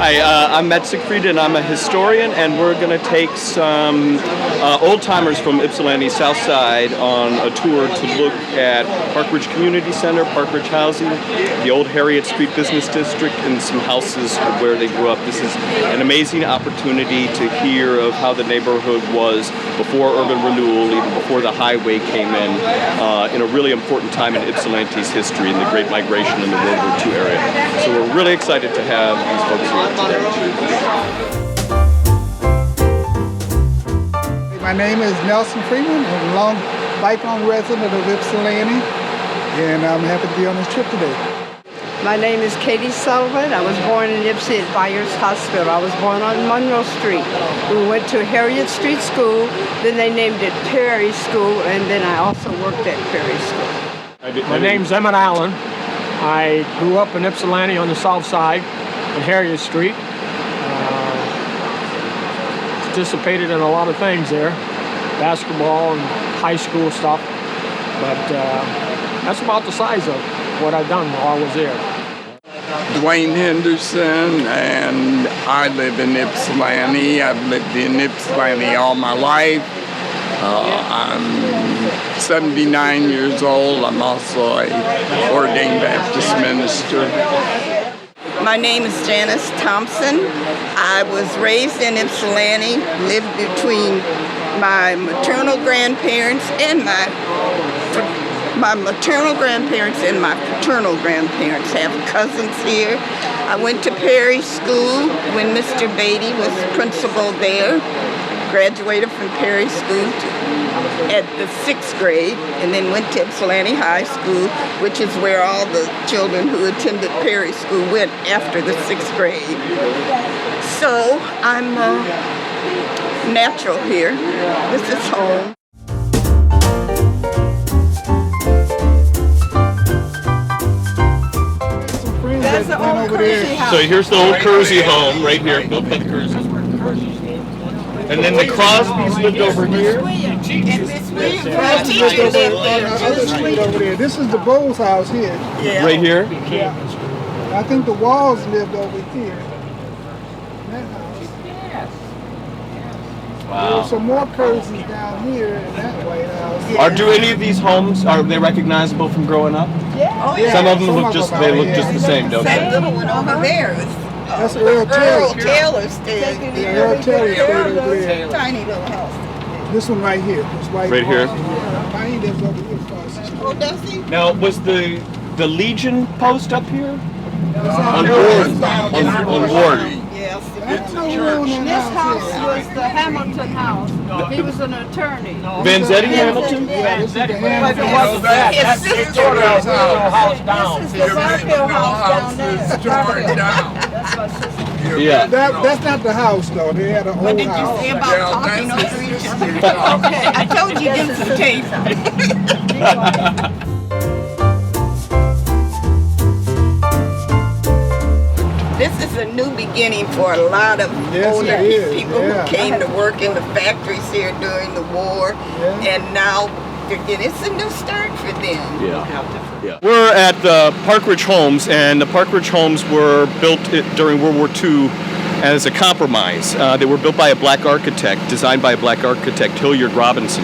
Hi, I'm Matt Siegfried, and I'm a historian, and we're going to take some old-timers from Ypsilanti South Side on a tour to look at Park Ridge Community Center, Park Ridge Housing, the old Harriet Street Business District, and some houses where they grew up. This is an amazing opportunity to hear of how the neighborhood was before urban renewal, even before the highway came in a really important time in Ypsilanti's history in the Great Migration in the World War II area. So we're really excited to have these folks here today. My name is Nelson Freeman. I'm a lifelong resident of Ypsilanti, and I'm happy to be on this trip today. My name is Katie Sullivan. I was born in Ypsi at Byers Hospital. I was born on Monroe Street. We went to Harriet Street School, then they named it Perry School, and then I also worked at Perry School. My name's Emmett Allen. I grew up in Ypsilanti on the south side on Harriet Street. Participated in a lot of things there, basketball and high school stuff, but that's about the size of what I've done while I was there. Dwayne Henderson, and I live in Ypsilanti. I've lived in Ypsilanti all my life. I'm 79 years old. I'm also an ordained Baptist minister. My name is Janice Thompson. I was raised in Ypsilanti, lived between my maternal grandparents and my maternal grandparents and my paternal grandparents. Have cousins here. I went to Perry School when Mr. Beatty was principal there. Graduated from Perry School at the 6th grade, and then went to Ypsilanti High School, which is where all the children who attended Perry School went after the 6th grade. So I'm natural here. This is home. That's the old Kersey house. So here's the old Kersey home right here, built by the Kerseys. And then the Crosbys lived over here. Over there. This is the Bowles house here. Yeah. Right here? Yeah. I think the Walls lived over here. That house. There were some more Kerseys down here in that White House. Do any of these homes, are they recognizable from growing up? Yeah. Oh, yeah. Some of them look just the same, don't That they? little one over there is That's Earl Taylor. Taylor stayed there. Earl Taylor stayed over there. Tiny little house. This one right here. This white Right here? house. Yeah. He lives over here across the street. Oh, does he? Now, was the Legion post up here? On Ward. Yes. That's no room in This house here. was the Hamilton house. He was an attorney. Vanzetti Hamilton? This is the But it Hamilton. wasn't that. That's the Tortoise house down. This is the Garfield house down there. That's my sister. Yeah. That's not the house though. They had an old Did you house. say about talking over each other? Okay, I told you give some tape. This is a new beginning for a lot of Yes, older it is, people yeah. who came to work in the factories here during the war, Yeah. and now it's a new start for them. Yeah. We're at the Park Ridge Homes, and the Park Ridge Homes were built during World War II as a compromise. They were built by a black architect, designed by a black architect, Hilliard Robinson.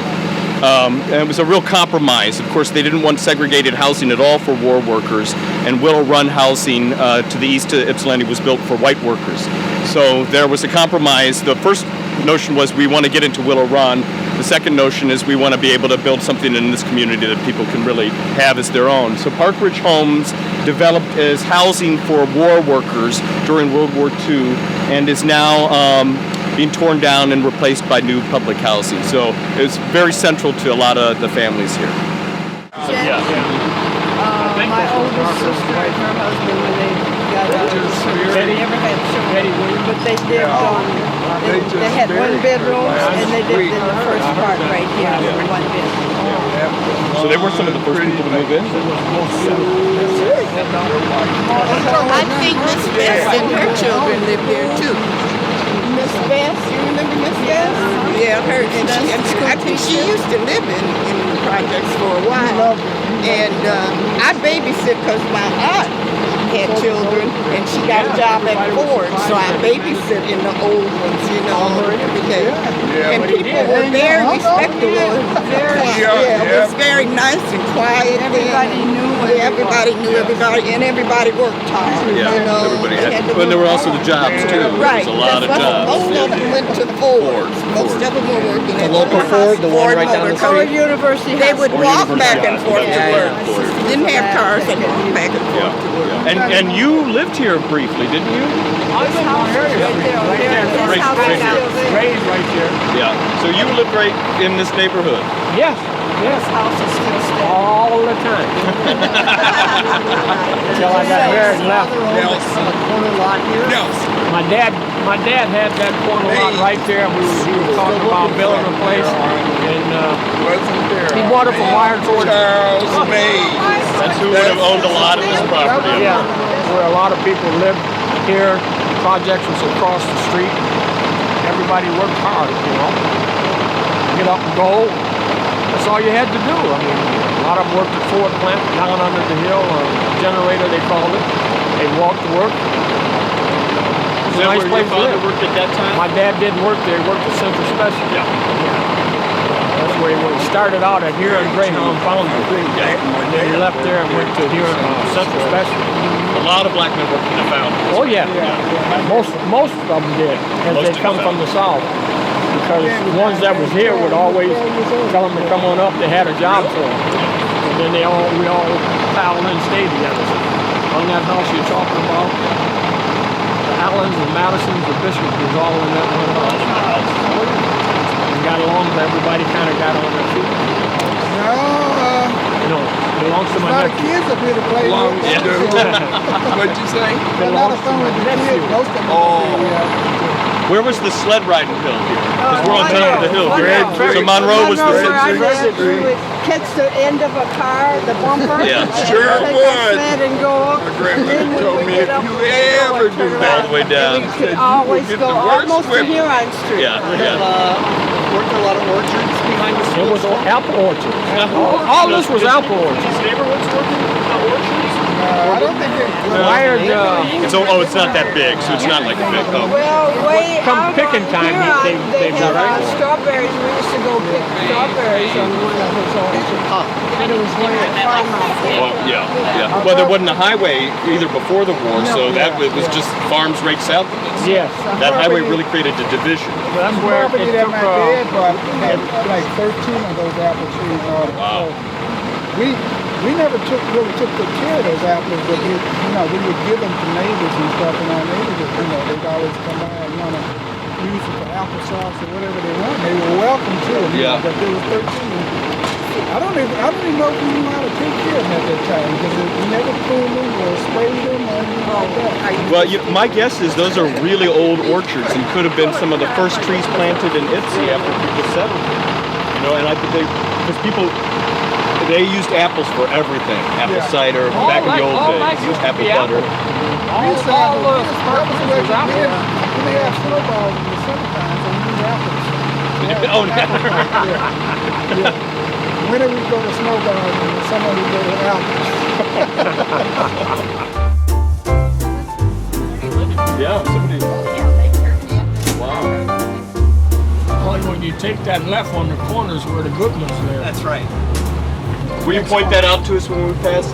And it was a real compromise. Of course, they didn't want segregated housing at all for war workers, and Willow Run housing to the east of Ypsilanti was built for white workers. So there was a compromise. The first notion was we want to get into Willow Run. The second notion is we want to be able to build something in this community that people can really have as their own. So Park Ridge Homes developed as housing for war workers during World War II and is now being torn down and replaced by new public housing. So it's very central to a lot of the families here. So, yeah. My oldest sister and her husband, when they got out of the service, they never had children, but they lived on, they had one bedrooms, and they lived in the first part right here, in one bedroom. So they were some of the first people to move in? I think Miss Bess and her children live here too. Miss Bess, you remember Miss Bess? Yeah, her, and I think she used to live in the projects for a while. And I babysit because my aunt had children, and she got a job at Ford, so I babysit in the old ones, you know, every day. And people were very respectable. It was very nice and quiet. Everybody knew everybody knew everybody, and everybody worked hard. Yeah, you know, everybody had. to But there work were also the hard. jobs too. Right. There was a lot of jobs. Most of them went to Ford. Most of them were working at local Ford, the one right down the Motor Or Company. University. They would walk back and forth to Yeah, work. yeah. Didn't have cars, they walked back and forth to work. And you lived here briefly, didn't you? I live in my area. Right, right here. Raised right here. Yeah. So you lived right in this neighborhood. Yes. Yes. House is still standing. All the time. Until I got married and left. My dad had that corner lot right there. We were talking about building a place, and he bought it from Myers Orchard. That's who would have owned a lot of this property. Yeah, where a lot of people lived here. Projects was across the street. Everybody worked hard, you know. Get up and go. That's all you had to do. I mean, a lot of them worked at Ford plant down under the hill, or generator they called it. They walked to work. It was a nice place to live. Worked at that time? My dad didn't work there. He worked at Central Special. Yeah. That's where he started out at here in Greyhound Foundry. And then he left there and went to here in Central Special. A lot of black men worked in the foundry. Oh yeah. Most of them did, as Most they of come them. from the South. Because the ones that was here would always tell them to come on up. They had a job for them. And then we all piled in and stayed together. On that house you're talking about, the Allens and Madisons, the Bishops was all in that one house. And got along, everybody kind of got on their feet. No, You know, it belongs to a my lot of nephew. kids up here to play with. What'd you say? A lot of fun with the kids. Most of them. Where was the sled riding hill here? Because we're on top of the hill. So Monroe was Where the I lived, we would catch the end of a car, the bumper. Yeah. Sure and take would. that sled and go up. My grandmother Then we told would me get if up you and go ever and do turn that, all the way down. We could always get go the worst almost to whipping. Huron Street. Worked a lot of orchards behind the It school. was apple orchards. All this was apple orchards. neighborhoods working orchards? I don't think it. Wired, It's not that big, so it's not like a big. Oh. Well, way Come out picking on time, Huron, they had direct. strawberries. We used to go pick strawberries on one of those orchards. And it was way at farmhouse. Well, yeah. Well, there wasn't a highway either before the war, so that was just farms right south of us. Yes. That highway really created a division. That's where Property it that took, my dad bought had like 13 of those apple trees on it. Wow. So we never really took good care of those apples, but we would give them to neighbors and stuff, and our neighbors, they'd always come by and want to use it for applesauce or whatever they want. They were welcome to them. Yeah. But there was 13. I don't even know if we knew how to take care of them at that time because we never pruned them or sprayed them or anything like that. Well, my guess is those are really old orchards and could have been some of the first trees planted in Ypsi after people settled here. You know, and I think they used apples for everything. Apple cider, back in the old days, used apple butter. all the purposes was apple. We have snowballs in the summertime, so we use apples. Oh, Yeah. When we go to snowballs and the summer we go to apples. yeah, somebody. Wow. Only when you take that left on the corners where the good ones there. That's right. Will you point that out to us when we pass?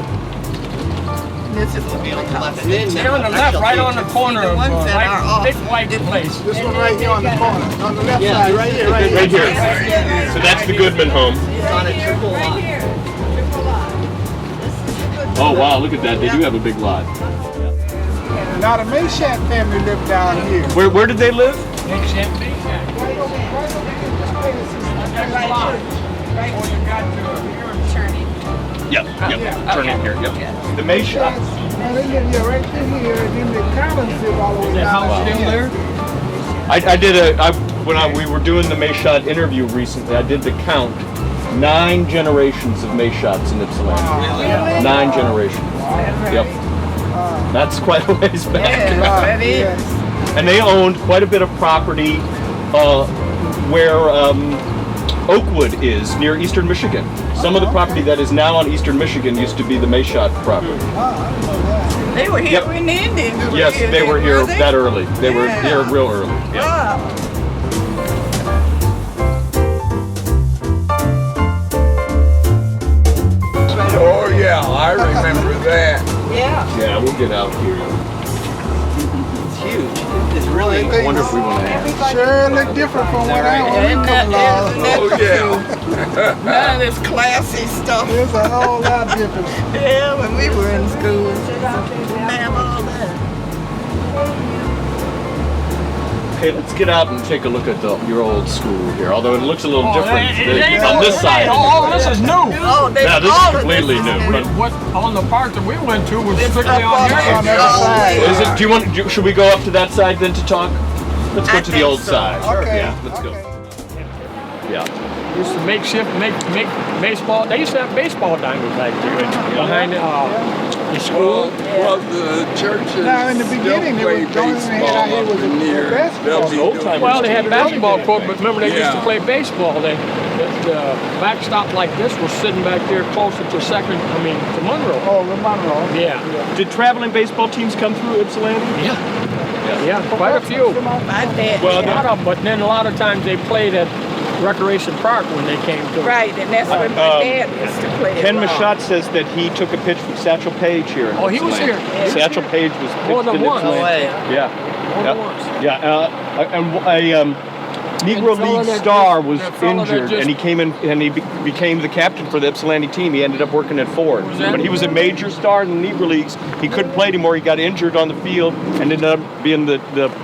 This is the Be on the left. They're on the left, right on the corner of ones that are off. Big White Place. This one right here on the corner, on the left side, right here, right here. Right here. So that's the Goodman home. It's on a triple lot. Oh wow, look at that. They do have a big lot. Now the Mayshat family lived down here. Where did they live? Yep. Turn in here. Yep. The Mayshots. Now they live here, right through here, and then the Collins live all the way down here. When we were doing the Mayshot interview recently, I did the count. 9 generations of Mayshots in Ypsilanti. 9 generations. Yep. That's quite a ways back. That is. Yes. And they owned quite a bit of property where Oakwood is, near eastern Michigan. Some of the property that is now on eastern Michigan used to be the Mayshot property. I didn't know that. They were here when the Indians were Yes, here. they were here were they? that early. They were Yeah. here real early. Yeah. Wow. Oh yeah, I remember that. Yeah. Yeah, we'll get out here. It's huge. It's really. I wonder if we want to ask. Sure look different from when I Isn't was that, along. Oh yeah. none of this classy stuff. There's a whole lot different. Yeah, when we were in school. Ma'am, all that. Okay, let's get out and take a look at your old school here. Although it looks a little different It ain't on this side. All this is new. Oh, they Yeah, this all is of completely is new. new. But What on the part that we went to was It's strictly up on on here. the other side. Is it? Do you want? Should we go up to that side then to talk? Let's go I to the think old so. side. Okay. Yeah, let's go. Yeah. Used to make baseball. They used to have baseball diamonds back there behind the school. Well, the churches Now, in the beginning, still it play was the only thing they had out here baseball was up a near basketball. W. Old timers. Well, they had basketball court, but remember they used to Yeah. play baseball. The backstop like this was sitting back there closer to to Monroe. Oh, the Monroe. Yeah, Did traveling baseball teams come through Ypsilanti? yeah, quite a few. My dad. Well, yeah. A lot of 'em, but then a lot of times they played at Recreation Park when they came to. Right, and that's where my dad used to play. Ken it. Machat says that he took a pitch from Satchel Paige here. in Oh, he was Ypsilanti. here. He was Satchel here. Paige was More pitched than in once. Ypsilanti. Yeah. More Yeah. than once. Yeah, and a Negro And fella League that star just- was that fella that injured, just- and he came in and he became the captain for the Ypsilanti team. He ended up working at Ford, Was that- but he was a major star in the Negro Leagues. He couldn't play anymore. He got injured on the field and ended up being the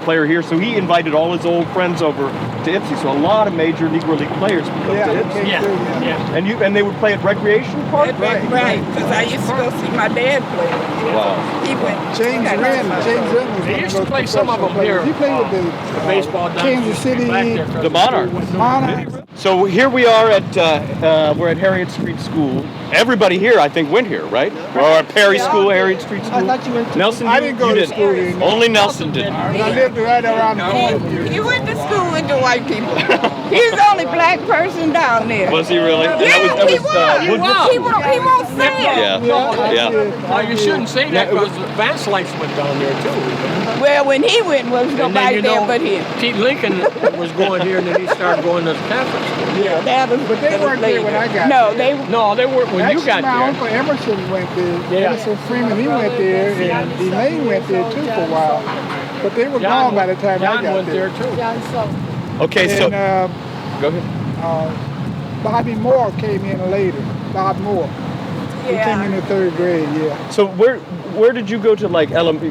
player here. So he invited all his old friends over to Ypsi. So a lot of major Negro League players would come Yeah, to they Ypsi. came Yeah, through, yeah. And they would play at Recreation Park. Right, because I used to go see my dad play. Wow. He went. James got Wren. my- James Wren was He one used of to those play some of them professional here. players. He played with The baseball the diamonds Kansas City back there 'cause The Monarchs. Monarchs. So here we are we're at Harriet Street School. Everybody here, I think, went here, right? We're at Perry School, Harriet Street I School. thought you went to. Nelson, I you- didn't go you to didn't. school then. Only Nelson did. But I lived right around the corner. He went to school with the white people. He's the only black person down there. Was he really? And Yeah, he was. Woodruff? He won't say it. Yeah. Yeah. You shouldn't say that because Vance Lights went down there too. Well, when he went, was And nobody then, there but him. Pete Lincoln was going here, and then he started going to the Catholic school. Yeah. That was, But they that was weren't there when I later. got No, there. they. No, they weren't when Actually, you got my there. uncle Emerson went there. Yeah. Emerson Freeman, he went there, and Elaine went there too for a while. But they were gone by the time John I got went there there. too. Okay, so And go ahead. Bobby Moore came in later. Bob Moore. He came in the third grade, yeah. So where did you go to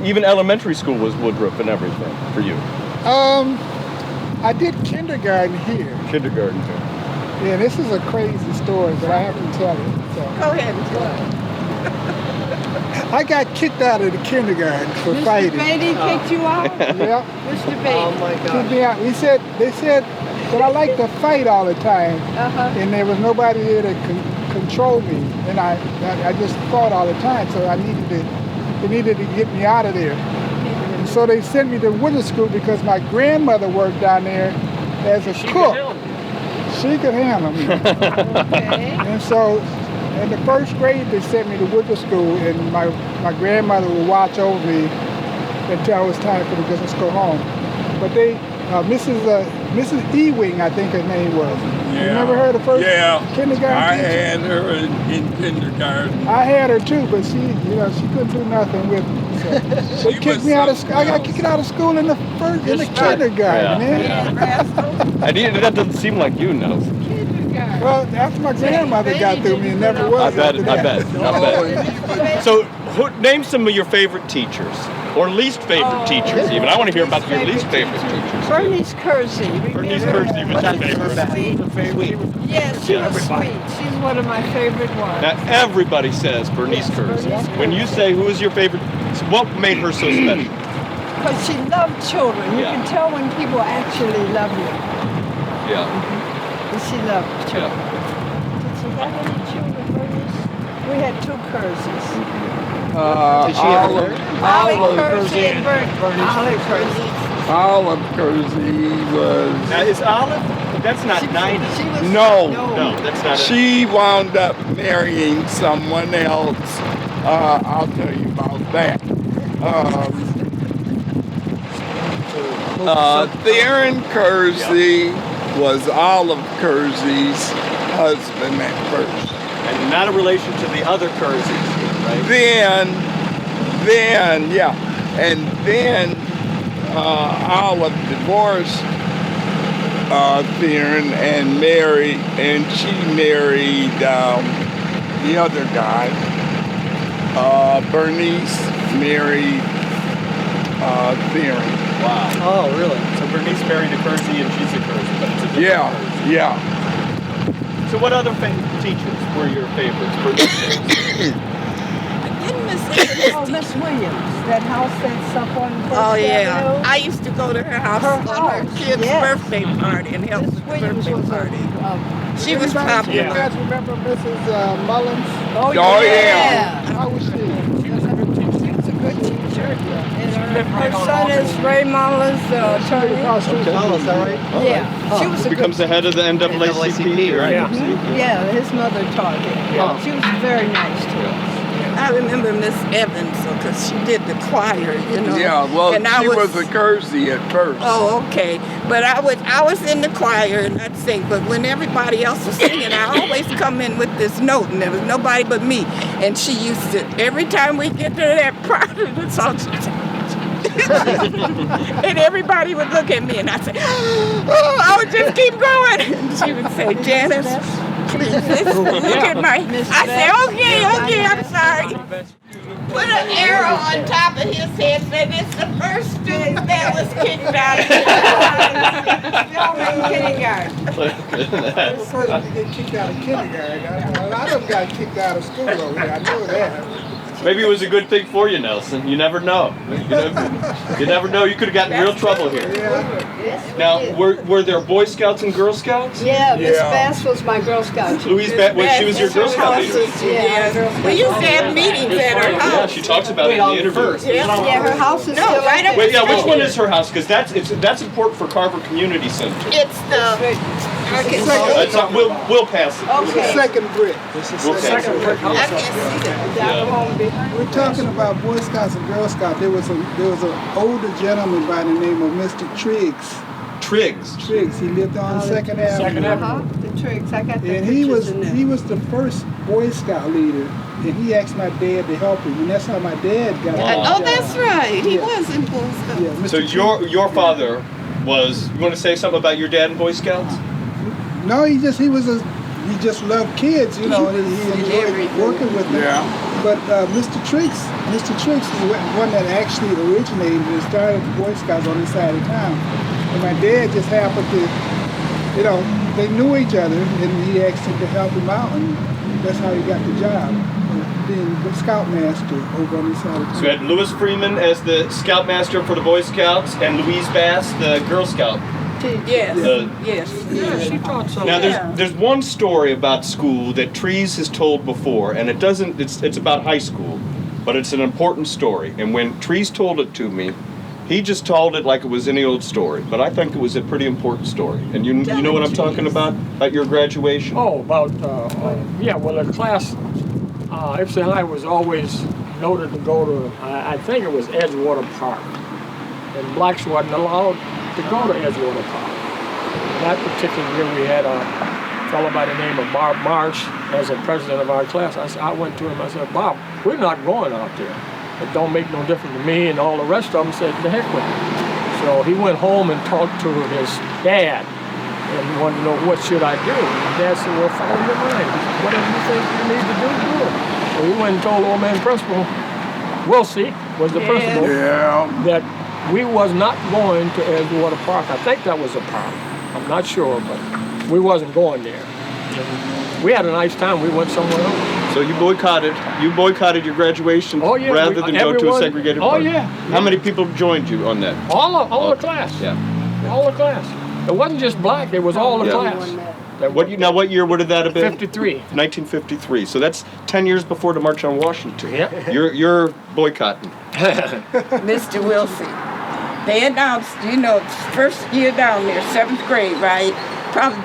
even elementary school was Woodruff and everything for you? I did kindergarten here. Kindergarten. Yeah, this is a crazy story, but I have to tell it. So, Go ahead and tell it. I got kicked out of the kindergarten for Mr. fighting. Beatty kicked you out? Yeah. Mr. Beatty. my Kicked me out. They said that I like to fight all the time, and there was nobody there to control me, and I just fought all the time. So they needed to get me out of there. And so they sent me to Woodruff School because my grandmother worked down there as a cook. She could handle me. Okay. And so in the first grade, they sent me to Woodruff School, and my grandmother would watch over me until it was time for me to just go home. But Mrs. Ewing, I think her name was. You never heard of first kindergarten I teacher? had her in kindergarten. I had her too, but she couldn't do nothing with me. So they kicked me out of school. I got kicked out of school in the kindergarten, man. That doesn't seem like you, Nelson. Well, after my grandmother got through me, it never was. I after that. bet. So name some of your favorite teachers. Or least favorite teachers, even. I want to hear about your least favorite teachers. Bernice Kersey. Bernice Kersey was your favorite. Yes, she was sweet. She's one of my favorite ones. Now, everybody says Bernice Kersey. When you say who is your favorite, what made her so special? Because she loved children. You Yeah. can tell when people actually love you. Yeah. She loved children. Yeah. Did she have any children, Bernice? We had two Kerseys. Did she ever marry? Olive Kersey and Olive Kersey. Olive Kersey was. Now, is Olive? That's not 90. She was, No, that's not it. She wound up marrying someone else. I'll tell you about that. Theron Kersey was Olive Kersey's husband at first. And not a relation to the other Kerseys, right? Then, yeah. And then Olive divorced Theron and she married the other guy. Bernice married Theron. Wow. Oh, really? So Bernice married a Kersey and she's a Kersey, but it's a different Yeah, Kersey. yeah. So what other teachers were your favorites? Oh, Miss Williams, that house that's up on First Oh yeah, Avenue. I used to go to her house Her on her house, kid's yes. birthday party and help Miss with the Williams birthday was party. She was You popular. guys remember Mrs. Mullins? Oh, Oh, yeah. How was she? She was a good teacher. And her son is Ray Mullins, the attorney. Oh, is that right? Yeah, she was a good Becomes the head of the NAACP, NAACP, right? Yeah. Yeah, his mother taught him. Yeah. She was very nice to us. I remember Miss Evans because she did the choir, you know. Yeah, well, and I she was a Kersey at first. Oh, okay. But I was in the choir and I'd sing. But when everybody else was singing, I always come in with this note, and there was nobody but me. And she used to every time we get to that part of the song, and everybody would look at me, and I'd say, "Oh, I would just keep going." And she would say, "Janice, please look at my." I say, "Okay, I'm sorry." Put an arrow on top of his head, said it's the first student that was kicked out of kindergarten. First person to get kicked out of kindergarten. A lot of them got kicked out of school over here. I know that. Maybe it was a good thing for you, Nelson. You never know. You never know. You could have gotten in real trouble here. Now, were there Boy Scouts and Girl Scouts? Yeah, Miss Yeah. Bass was my Girl Scout. Louise she was your Girl Scout leader. Yeah, we used to have meetings at her Yeah, house. she talks about it in the interview. Yeah, her house is No, still right up Wait, yeah, the which street. one is her house? Because that's important for Carver Community Center. It's the. We'll pass it. Okay. Second brick. We'll pass it. I can't see that. We're talking about Boy Scouts and Girl Scouts. There was an older gentleman by the name of Mr. Triggs. Triggs. Triggs. He lived on Second Avenue. Uh-huh, the tricks. I got the And pictures in there. he was the first Boy Scout leader, and he asked my dad to help him, and that's how my dad got Wow. the Oh, job. that's right. He Yeah. was in Boy Scouts. Yeah, Mr. So your father was. You want to say something about your dad in Boy Scouts? No, he just loved kids, you know, and he enjoyed working with them. Yeah. But Mr. Triggs is the one that actually originated and started the Boy Scouts on this side of town. And my dad just happened to, you know, they knew each other, and he asked him to help him out, and that's how he got the job, being the scoutmaster over on this side of town. So we had Louis Freeman as the Scoutmaster for the Boy Scouts and Louise Bass, the Girl Scout. Yes. Yes. Yeah, she taught some. Now there's one story about school that Trees has told before, and it's about high school, but it's an important story. And when Trees told it to me, he just told it like it was any old story, but I think it was a pretty important story. And you know what I'm talking about your graduation? Oh, about, yeah, well, the class, Ypsilanti was always noted to go to, I think it was Edgewater Park. And blacks wasn't allowed to go to Edgewater Park. That particular year we had a fellow by the name of Bob Marsh as a president of our class. I went to him, I said, "Bob, we're not going out there. It don't make no difference to me." And all the rest of them said, "The heck with it." So he went home and talked to his dad and he wanted to know, what should I do? And Dad said, "Well, follow your mind. Whatever you think you need to do, do it." So he went and told old man principal, Wilsey was the principal, Yeah. that we was not going to Edgewater Park. I think that was a park. I'm not sure, but we wasn't going there. And we had a nice time. We went somewhere else. So you boycotted your graduation Oh, yeah, rather than go to a everyone- segregated oh, park? yeah. How many people joined you on that? All the class. Yeah. All the class. It wasn't just black. It was all the Yeah. class. What year would that have been? 53. 1953. So that's 10 years before the March on Washington. Yeah. You're boycotting. Mr. Wilson. They announced, you know, first year down there, 7th grade, right?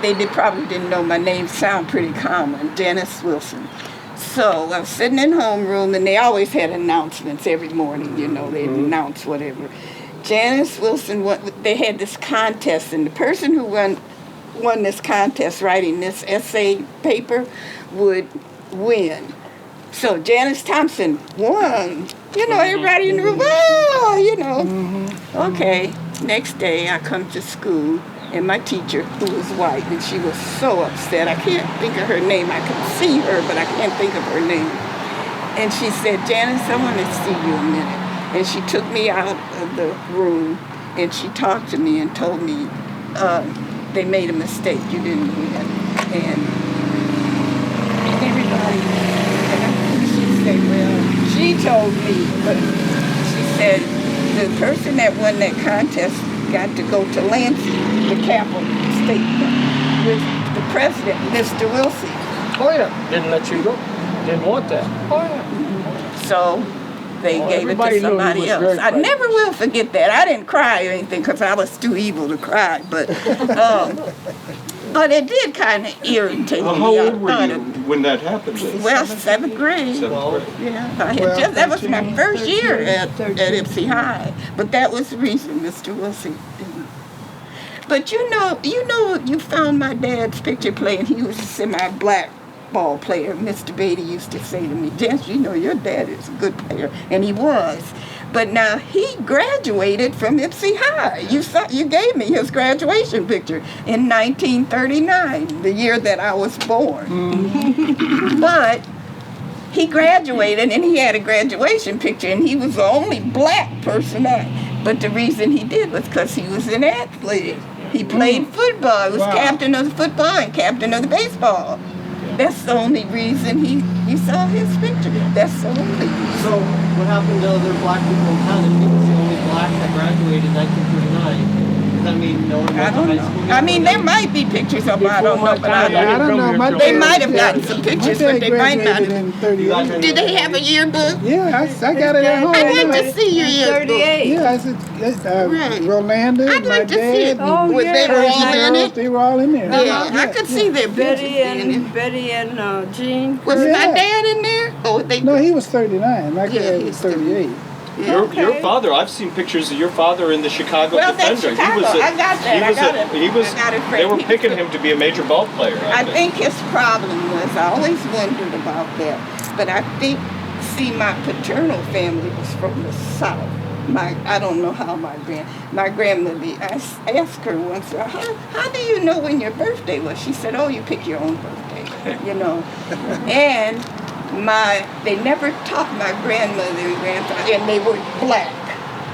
They probably didn't know my name. Sound pretty common, Dennis Wilson. So I was sitting in homeroom, and they always had announcements every morning, you know, they'd announce whatever. Janice Wilson, they had this contest, and the person who won this contest writing this essay paper would win. So Janice Thompson won. You know, everybody in the room, oh, you know. Okay, next day I come to school, and my teacher, who was white, and she was so upset. I can't think of her name. I could see her, but I can't think of her name. And she said, Janice, I want to see you a minute. And she took me out of the room, and she talked to me and told me, they made a mistake. You didn't win. And everybody, she said, well, she told me, but she said, the person that won that contest got to go to Lansing, the capital state, with the president, Mr. Wilson. Oh yeah, didn't let you go. Didn't want that. Oh yeah. So they gave it everybody to knew he somebody was else. very I bright. never will forget that. I didn't cry or anything because I was too evil to cry, but it did kind of irritate me. How I old were thought you it- when that happened? Well, seventh grade. Seventh grade. Yeah, I had Well, that was my 13, first year 13. at Ypsi High, but that was the reason Mr. Wilson didn't. But you found my dad's picture playing. He was a semi-black ball player. Mr. Beatty used to say to me, Jess, you know your dad is a good player, and he was. But now he graduated from Ypsi High. You gave me his graduation picture in 1939, the year that I was born. But he graduated, and he had a graduation picture, and he was the only black person there. But the reason he did was because he was an athlete. He played football. He was captain of the football and captain of the baseball. That's the only reason you saw his picture. That's the only reason. So what happened to other black people in town? If he was the only black that graduated in 1939, does that mean no one I went to don't high know. school? I mean, there might be pictures of them. I don't know, but I don't know. My They dad- might have gotten some pictures, my but dad they might not graduated have. in 38. Did they have a yearbook? Yeah, I got it at home. I'd like to see your yearbook. 38. Yeah, Right. Rolanda, I'd my like to see it. dad, Oh, Was yeah. they were all in girls, it? they were all in there. Yeah, I could see their pictures. Betty and Jean. Was my Yeah. dad in there? Or they? No, he was 39. My Yeah, dad he's was 38. Your father, I've seen pictures of your father in the Chicago Well, that's Defender. Chicago. I got that. I got it. He was. I got it They were framed. picking him to be a major ball player. I think his problem was, I always wondered about that, but I think, my paternal family was from the South. I don't know how my grandmother, I asked her once, how do you know when your birthday was? She said, oh, you pick your own birthday, you know. And they never taught my grandmother and grandfather, and they were black,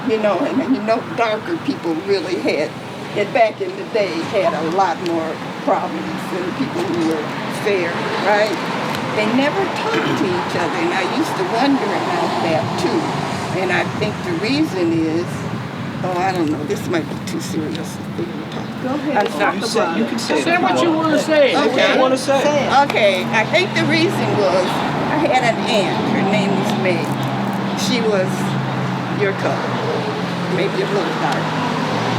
you know, and darker people really had back in the day, had a lot more problems than people who were fair, right? They never talked to each other, and I used to wonder about that too. And I think the reason is, I don't know, this might be too serious for you to talk. Go ahead. You can say Say what you want to say. What Okay. you want to say? Okay, I think the reason was I had an aunt. Her name was May. She was your color, maybe a little dark,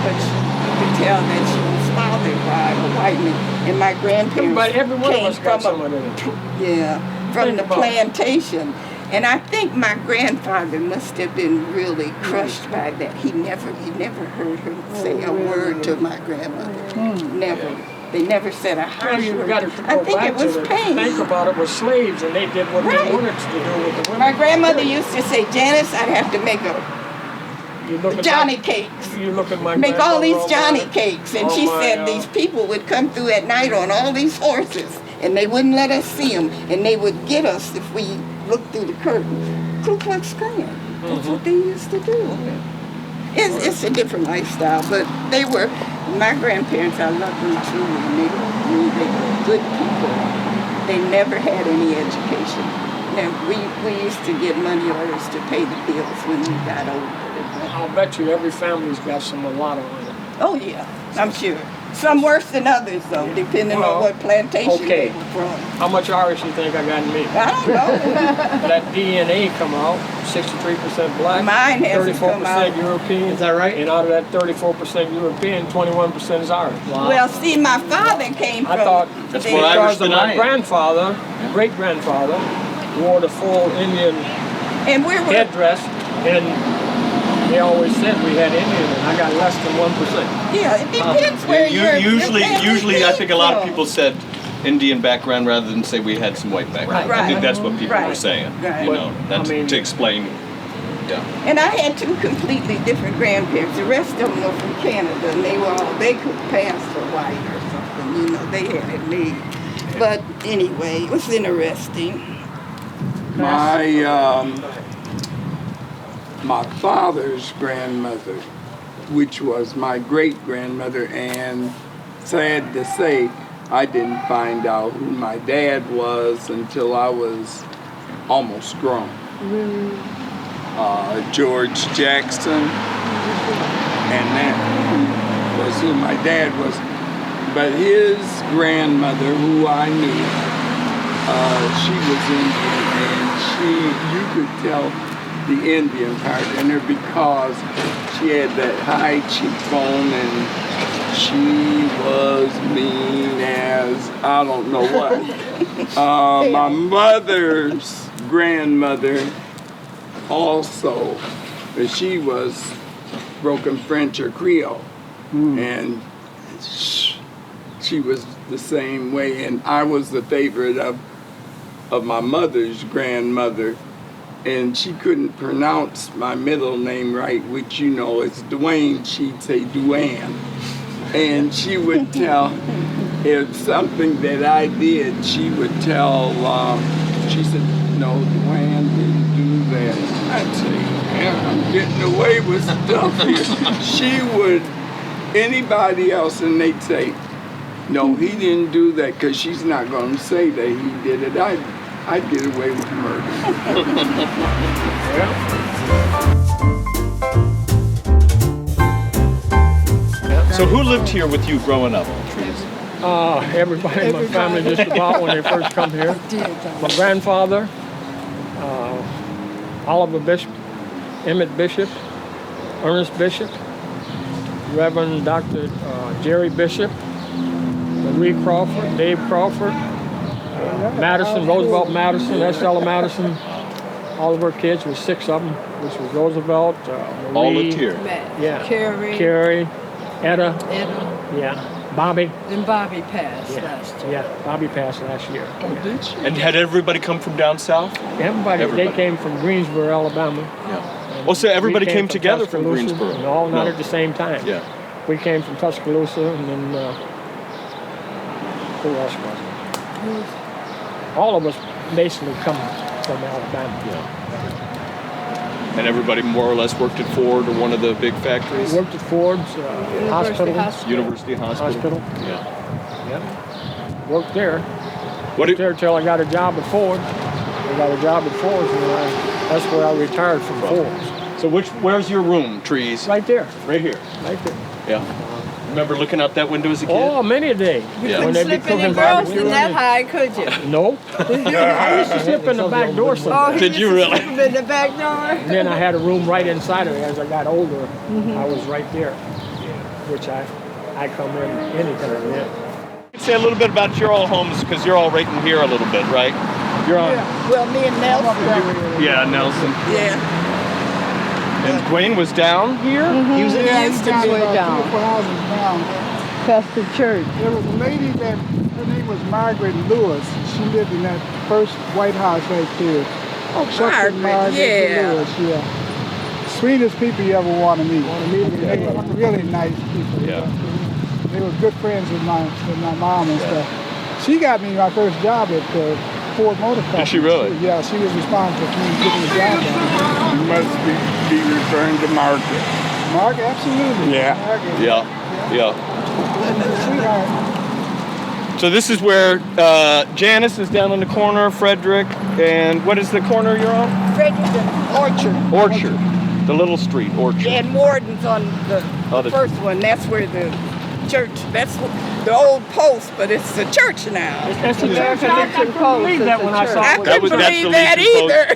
but you could tell that she was fathered by a white man. And my grandparents Every one of came us got from someone in it. from Think the about it. plantation. And I think my grandfather must have been really crushed by that. He never heard her say a word to my grandmother. Never. They never said a harsh You word. got to I go think back it was to pain. think about it with slaves, and they did what Right. they wanted to do with the women. My grandmother used to say, Janice, I'd have to make You look at Johnny my, cakes. You look at my Make all these grandfather, Johnny cakes. And all she my, said these people would come through at night on all these horses, and they wouldn't let us see them, and they would get us if we looked through the curtain. Ku Klux Klan. That's what they used to do. It's a different lifestyle, but they were, my grandparents, I loved them truly, and they were good people. They never had any education. Now, we used to get money orders to pay the bills when we got older. I'll bet you every family's got some mulatto in it. Oh yeah, I'm sure. Some worse than others though, depending Well, on what plantation okay. they were from. How much Irish you think I got in me? I don't know. That DNA come out, 63% black, Mine hasn't come 34% out. European. Is that right? And out of that 34% European, 21% is Irish. Well, see, my father came from. I thought That's they- what I because of my Washtenaw. grandfather, great-grandfather, wore the full Indian And where were headdress, and they always said we had Indian, and I got less than 1%. Yeah, it depends where you're. Usually, I think a lot of people said Indian background rather than say we had some white background. I think that's what people were saying. Right. You know, that's to explain. Yeah. And I had two completely different grandparents. The rest of them were from Canada, and they could pass for white or something. You know, they had it made. But anyway, it was interesting. My father's grandmother, which was my great-grandmother, and sad to say, I didn't find out who my dad was until I was almost grown. George Jackson, and that was who my dad was. But his grandmother, who I knew, she was Indian, and you could tell the Indian part in her because she had that high cheekbone, and she was mean as I don't know what. My mother's grandmother also, she was broken French or Creole, and she was the same way. And I was the favorite of my mother's grandmother, and she couldn't pronounce my middle name right, which you know is Dwayne. She'd say Duane, and she would tell if something that I did, she would tell. She said, "No, Duane didn't do that." I'd say, "Man, I'm getting away with stuff here." She would, anybody else, and they'd say, "No, he didn't do that," because she's not going to say that he did it. I'd get away with murder. So who lived here with you growing up? Everybody in my family just about when they first come here. My grandfather, Oliver Bishop, Emmett Bishop, Ernest Bishop, Reverend Dr. Jerry Bishop, Marie Crawford, Dave Crawford, Madison, Roosevelt Madison, Estella Madison. All of our kids, was 6 of them, which was Roosevelt, Marie. All lived here. Yeah. Carrie, Etta, yeah, Bobby. and Bobby passed last year. Yeah, Bobby passed last year. And had everybody come from down south? Everybody. They came from Greensboro, Alabama. Yeah. Oh, so everybody came together from Tuscaloosa. Greensboro? No, not at the same time. Yeah. We came from Tuscaloosa, and then who else was it? All of us basically come from Alabama. Yeah. And everybody more or less worked at Ford or one of the big factories? Worked at Ford's hospital. University Hospital. Yeah. Worked there. What Worked there till I got a job at Ford. I got a job at Ford's, and that's where I retired from Ford's. So where's your room, Trees? Right there. Right here. Right there. Yeah. Remember looking out that window as a kid? Oh, many a day. Yeah. Couldn't slip any girls in that high, could you? No. I used to slip in the back door sometimes. He Did you used to really? slip in the back door. And then I had a room right inside of it. As I got older, I was right there, which I come in anytime. Yeah. Say a little bit about your all homes, because you're all right in here a little bit, right? You're on. Well, me and Nelson. Yeah, Nelson. Yeah. And Dwayne was down here? He was used to be way down. 2 or 4 houses down. Past the church. There was a lady that, her name was Margaret Lewis. She lived in that first White House right there. Oh, Dr. Margaret, yeah. Lewis, yeah. Sweetest people you ever want to meet. They were really nice people. Yeah. They were good friends with my mom and stuff. She got me my first job at Ford Motor Company. Did she really? Yeah, she was responsible for me getting the job done. You must be referring to Margaret. Mark, absolutely. Yeah. Margaret. Yeah. Sweetheart. So this is where Janice is down in the corner, Frederick, and what is the corner you're on? Frederick and Orchard. Orchard. The little street, Orchard. And Warden's on the first one. That's where the church, that's the old post, but it's the church now. That's the church. I couldn't believe that when I saw I it. couldn't believe that either.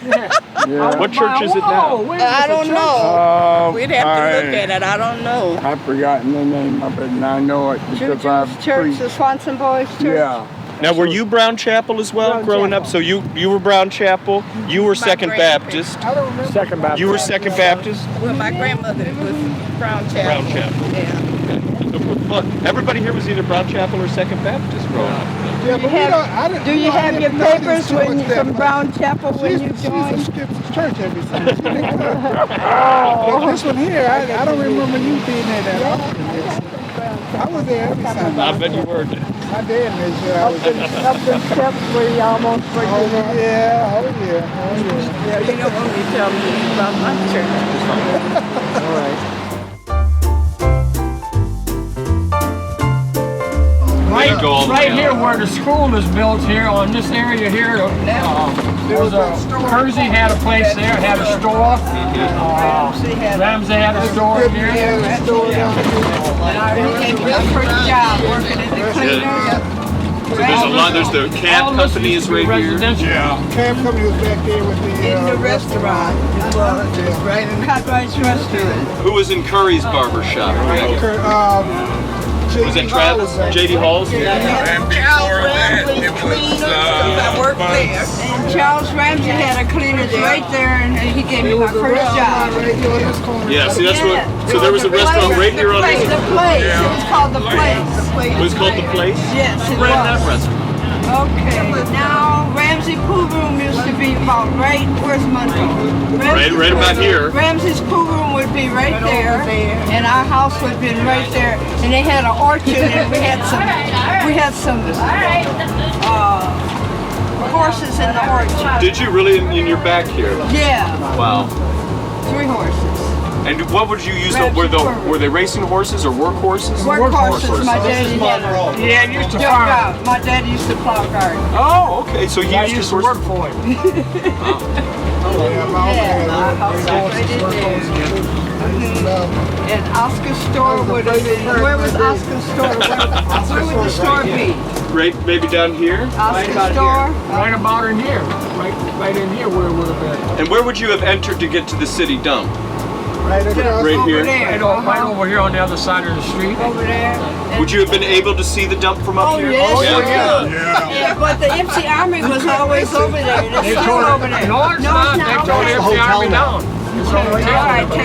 What church is it now? I don't know. We'd have to look at it. I don't know. I've forgotten the name of it, and I know it because I've Church, preached. the Swanson Boys Church. Yeah, Now, were you Brown Chapel as well, Brown growing Chapel. up? So you were Brown Chapel. You were Second grandparents. Baptist. I don't remember. Second Baptist. You were Second Baptist. Well, my grandmother was Brown Chapel. Brown Chapel. Yeah. Well, everybody here was either Brown Chapel or Second Baptist growing up. Yeah, but we don't, I didn't, Do you know, I have your didn't notice papers too when much you that from much. Brown Chapel when you She joined? skips church every Sunday. She didn't come. But this one here, I don't remember you being there that often. I was there every Sunday. I bet you were. My dad made sure I was there. Up the steps where you almost break Oh, your neck. yeah, oh, yeah, oh, yeah. Yeah, you don't want me to tell me about my church. All right. You go all the Right way here up. where the school is built here, on this area here, there's Kersey had a place there, had a store. Ramsey had a store here. Yeah, store down there. And I gave me my first job working at the cleaners. There's a lot. There's the All cab this company used is to be right here. residential. Cab company was back there with the In the restaurant. It was. It was right in the Cut Rice Restaurant. Who was in Curry's barber shop? Was it Travis? J.D. Hall's? And Charles before that, Ramsey it Cleaners, was, 'cause I worked there. And Charles Ramsey had a cleaners right there, and he gave me my first job. Yeah. See, that's what. So there was a restaurant right here on The this. place. It was called The Place. It was called The Place. Yes, it Ran that was. restaurant. Okay. Now Ramsey Pool Room used to be about where's my Right about here. Ramsey's Pool Room would be right there, and our house would be right there. And they had an orchard, and we had some horses in the orchard. Did you really in your back here? Yeah, Wow. 3 horses. And what would you use? Were they racing horses or work horses? Work horses. My daddy had a Yeah, it used to jump farm. out. My daddy used to plow garden. Oh, okay. So you I used used to to work for him. Yeah, our house was right in there. And Oscar's store would have been, where was Oscar's store? Where would the store be? Right, maybe down here. Oscar's store? Right about in here. Right in here where it would have been. And where would you have entered to get to the city dump? Right across. Right Over here. there. Right over here on the other side of the street. Over there. Would you have been able to see the dump from up Oh, here? yes, yeah. Yeah, but the MC Army was always over there. They It's tore still it. over there. No, it's not. They tore Okay. the hotel Army now. down. It's over All right, there.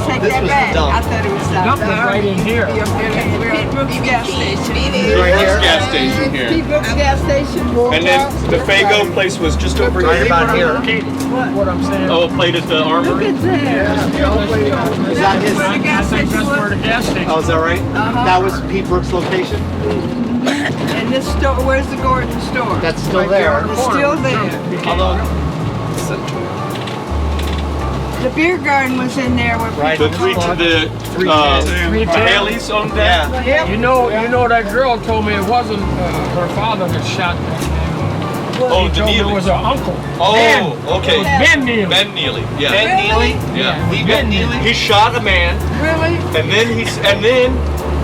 take This that was back. the dump. I thought it was Dump was right in here. Pete Brooks gas station. Right here. Gas station here. Pete Brooks gas station. And then the Fago place was just over Right here. about here. What I'm saying. Oh, played at the Armory. Look at that. Is that his? The gas I think station that's where was. the gas station. Oh, is that right? That was Pete Brooks' location? And this store, where's the Gordon store? That's still there. It's still there. Although, The beer garden was in there with right. The Haley's owned that. Yeah. You know that girl told me it wasn't her father that shot that man. Oh, He the told me it Neely. was her uncle. Oh, Ben. okay. It was Ben Neely. Ben Neely. Yeah. Ben Neely? Yeah. Lee Ben Neely? He shot a man, Really? and then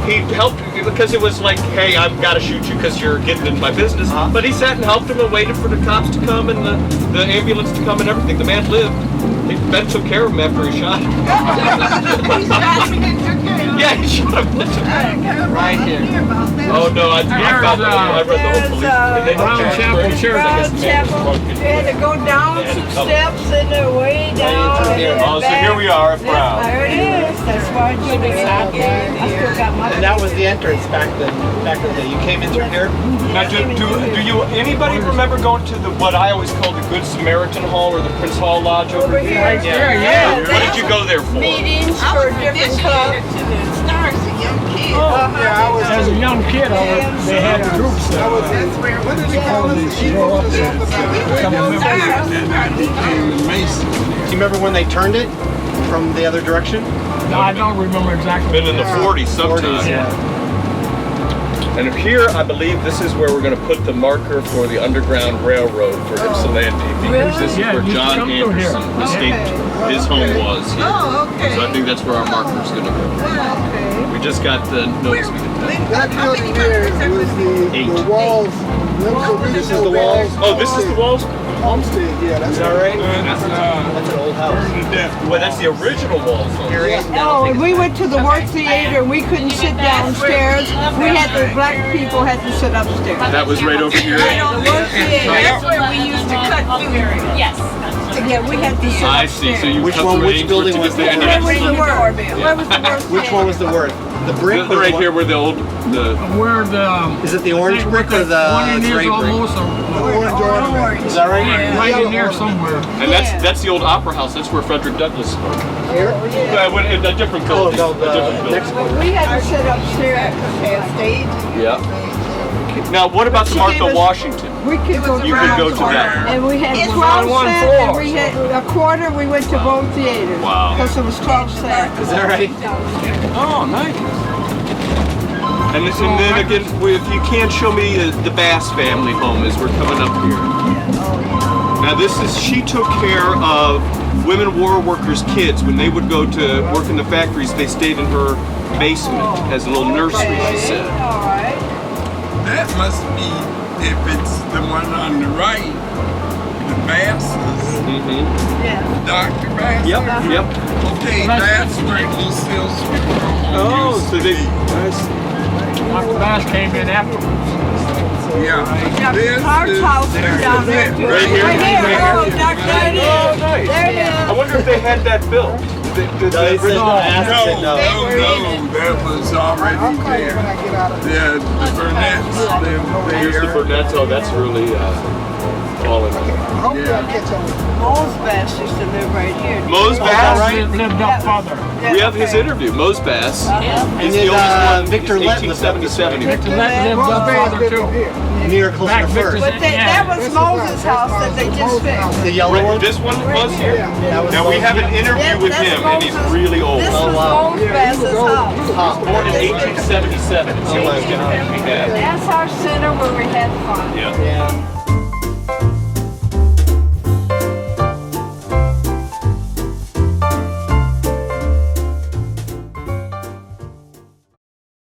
he helped because it was like, hey, I've got to shoot you because you're getting in my business. But he sat and helped him and waited for the cops to come and the ambulance to come and everything. The man lived. Ben took care of him after he shot him. Yeah, he shot him. Right here. Oh no, I read the whole police. And they Brown Chapel Church. Brown Chapel. You had to go down 2 steps and then way down. And then Oh, so back. here we are at Brown. There it is. That's why I took it out there. I still got my. And that was the entrance back then. Back in the day. You came in through here? Now, do you anybody remember going to what I always call the Good Samaritan Hall or the Prince Hall Lodge over here? Right there, yeah. What did you go there for? Meetings for different clubs. Yeah, I was. As a young kid, they had groups I was. What did they call it? Do you remember when they turned it from the other direction? No, I don't remember exactly. Been in the 40s sometime. Yeah. And here, I believe this is where we're going to put the marker for the Underground Railroad for Ypsilanti, because this is Yeah, where you John come through here. Anderson escaped. His home was here. Oh, okay. So I think that's where our marker is going to go. Okay. We just got the notice. That building there was the walls. This is the walls? Oh, this is the walls? Homestead, yeah, that's Is that right? That's That's an old house. Well, that's the original walls. No, and we went to the work theater and we couldn't sit downstairs. We had the black people had to sit upstairs. That was right over here. The work theater. That's where we used to cut food. Yes. Yeah, we had to sit I see. So you Which cut one? the Which range building to was get that? the Where was the work? Where was the work Which one was the word? The brick? or the right one- here where the old Where the Is it the orange brick or one the in gray there's brick? almost orange ornament. Is that right? right in there somewhere. and that's the old opera house. That's where Frederick Douglass spoke. Here? A different Oh, building. no, A different the next building. one. We had to sit upstairs. Yeah. Now, what about the She Martha gave us- Washington? We could go You could go to that. And we had It was 12 on one cents floor. and we had a quarter. We went to both theaters. Wow. Because it was 12 cents. Is that right? Oh, nice. And then again, if you can't show me the Bass family home as we're coming up here. Now she took care of women war workers' kids. When they would go to work in the factories, they stayed in her basement as a little nursery, she said. All right. That must be, if it's the one on the right, the Basses, Mm-hmm. Yeah. Dr. Bass. Yep, yep. Okay, that's where Lucille's Oh, used so to they... be. Dr. Bass came in afterwards. Yeah. This Clark's is- house is down there. it. Right here? Right here. Oh, Dr. There it is. Oh, nice. There it I is. wonder if they had that built. No, they said No, no. that was already I'll call you when there. I get out of there. Yeah, the Burnett's lived Here's the there. Burnett's. Oh, that's really all in all. Hopefully I'll catch on. Mole's Bass used to live right here. Mose Bass? Lived up further. We have his interview. Mose Bass. And He's then the oldest one. Victor He's Lett lived up this 1877. way. Victor Lett lived up further too. Near closer Back to Victor's- first. But that was Moses' house that they just fixed. The yellow one? This one was here. That was Now we have an Moses. interview Yeah, with that's him, and he's Moses. really old. This Oh, was wow. Moses' Bass's house. Top. Born in 1877. It's the oldest interview we have. That's our center where we had fun. Yeah. Yeah.